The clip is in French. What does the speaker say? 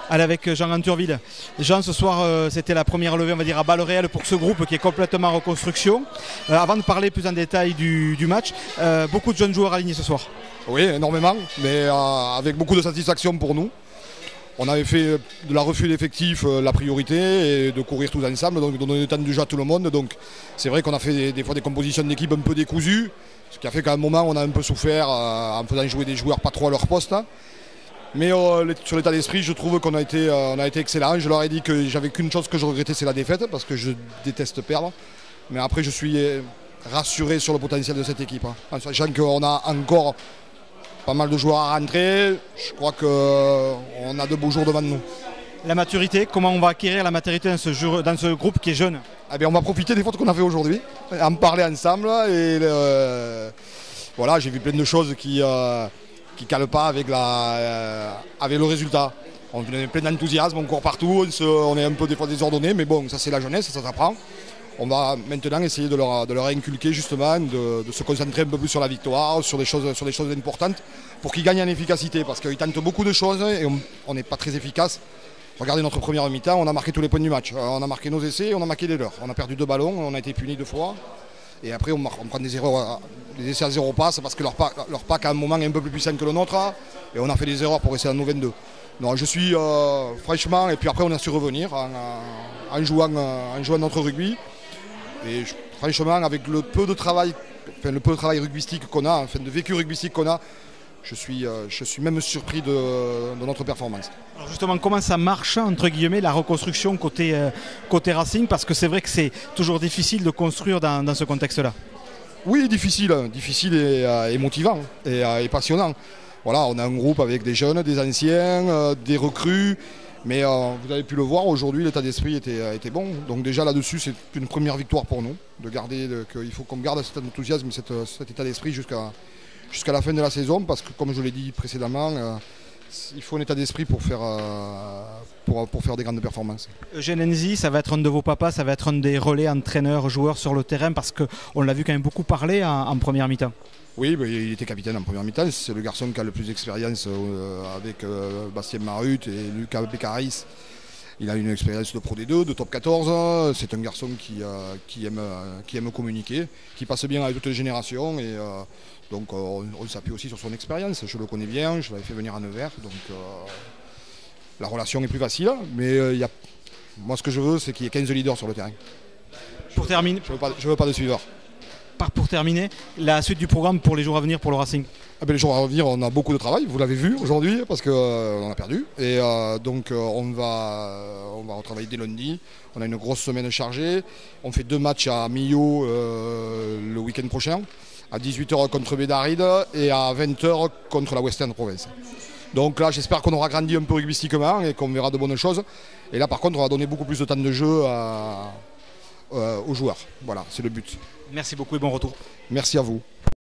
Allez, avec Jean Anturville. Jean, ce soir, c'était la première levée, on va dire, à balles réelles pour ce groupe qui est complètement en reconstruction. Avant de parler plus en détail du match, beaucoup de jeunes joueurs alignés ce soir. Oui, énormément, mais avec beaucoup de satisfaction pour nous. On avait fait de la refus d'effectifs la priorité et de courir tous ensemble, donc de donner le temps du jeu à tout le monde. Donc c'est vrai qu'on a fait des fois des compositions d'équipe un peu décousues, ce qui a fait qu'à un moment on a un peu souffert en faisant jouer des joueurs pas trop à leur poste. Mais sur l'état d'esprit, je trouve qu'on a été excellent. Je leur ai dit que j'avais qu'une chose que je regrettais, c'est la défaite, parce que je déteste perdre. Mais après, je suis rassuré sur le potentiel de cette équipe. En sachant qu'on a encore pas mal de joueurs à rentrer, je crois qu'on a de beaux jours devant nous. La maturité, comment on va acquérir la maturité dans ce groupe qui est jeune? Eh bien, on va profiter des fautes qu'on a fait aujourd'hui, en parler ensemble. Et voilà, j'ai vu plein de choses qui ne calent pas avec le résultat. On est plein d'enthousiasme, on court partout, on est un peu des fois désordonné, mais bon, ça c'est la jeunesse, ça s'apprend. On va maintenant essayer de leur inculquer justement, de se concentrer un peu plus sur la victoire, sur des choses importantes, pour qu'ils gagnent en efficacité, parce qu'ils tentent beaucoup de choses et on n'est pas très efficace. Regardez notre première mi-temps, on a marqué tous les points du match. On a marqué nos essais et on a marqué les leurs. On a perdu 2 ballons, on a été puni 2 fois. Et après on prend des essais à 0 passe parce que leur pack à un moment est un peu plus puissant que le nôtre. Et on a fait des erreurs pour essayer à nos 22. Non, je suis franchement, et puis après on a su revenir en jouant notre rugby. Et franchement, avec le peu de travail rugbystique qu'on a, enfin de vécu rugbystique qu'on a, je suis même surpris de notre performance. Alors justement, comment ça marche, entre guillemets, la reconstruction côté Racing? Parce que c'est vrai que c'est toujours difficile de construire dans ce contexte-là. Oui, difficile et motivant et passionnant. Voilà, on a un groupe avec des jeunes, des anciens, des recrues. Mais vous avez pu le voir, aujourd'hui l'état d'esprit était bon. Donc déjà là-dessus, c'est une première victoire pour nous. Il faut qu'on garde cet enthousiasme, cet état d'esprit jusqu'à la fin de la saison. Parce que comme je l'ai dit précédemment, il faut un état d'esprit pour faire des grandes performances. Eugène Enzi, ça va être un de vos papas, ça va être un des relais entraîneurs, joueurs sur le terrain, parce qu'on l'a vu quand même beaucoup parler en première mi-temps. Oui, il était capitaine en première mi-temps. C'est le garçon qui a le plus d'expérience avec Bastien Marut et Lucas Beccaris. Il a une expérience de Pro D2, de Top 14. C'est un garçon qui aime communiquer, qui passe bien avec toutes les générations. Et donc on s'appuie aussi sur son expérience. Je le connais bien, je l'avais fait venir à Nevers. Donc la relation est plus facile. Mais moi ce que je veux, c'est qu'il y ait 15 leaders sur le terrain. Pour terminer, je veux pas de suiveurs. Pour terminer, la suite du programme pour les jours à venir pour le Racing? Les jours à venir, on a beaucoup de travail, vous l'avez vu aujourd'hui, parce qu'on a perdu. Et donc on va retravailler dès lundi. On a une grosse semaine chargée. On fait 2 matchs à Millau le week-end prochain, à 18h contre Bédaride et à 20h contre la Western Province. Donc là, j'espère qu'on aura grandi un peu rugbystiquement et qu'on verra de bonnes choses. Et là, par contre, on va donner beaucoup plus de temps de jeu aux joueurs. Voilà, c'est le but. Merci beaucoup et bon retour. Merci à vous.